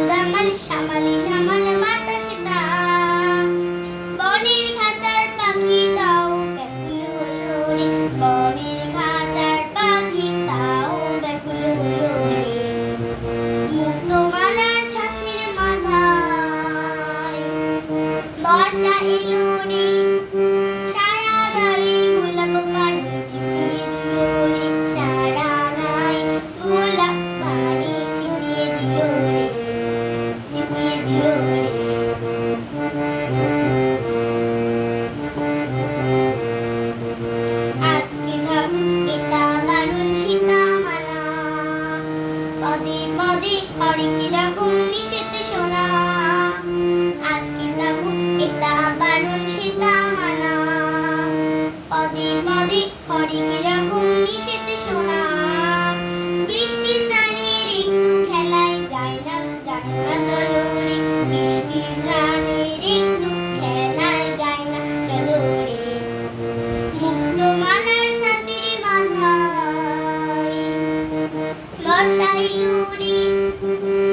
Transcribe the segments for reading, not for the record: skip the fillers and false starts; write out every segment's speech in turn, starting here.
দামাল শ্যামালি শ্যামাল বাতাসে তা বনের খাঁচার পাখি তাও ব্যাকুল হলো রে বনের খাঁচার পাখি তাও ব্যাকুল হলো রে মুক্তমালার ছাতির মাথায় বর্ষা এলো রে সারা গায়ে গোলাপ পানি ছিটিয়ে দিল রে সারা গায়ে গোলাপ পানি ছিটিয়ে দিল রে ছিটিয়ে দিল রে আজকে থাকুক এটা বারণ সীতা মানা পদে পদে হরেক রকম নিষেধ শোনা আজকে থাকুক এটা বারণ সীতা মানা পদে পদে হরেক রকম নিষেধ শোনা বৃষ্টি স্নানের একটু খেলায় যায় না চলো রে বৃষ্টি স্নানের একটু খেলায় যায় না চলো রে মুক্তমালার ছাতির মাথায় বর্ষা এলো রে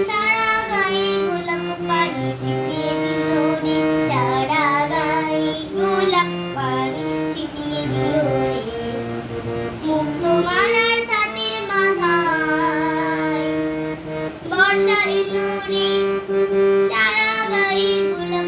সারা গায়ে গোলাপ পানি ছিটিয়ে দিল রে সারা গায়ে গোলাপ পানি ছিটিয়ে দিল রে মুক্তমালার ছাতির মাথায় বর্ষা এলো রে সারা গায়ে গোলাপ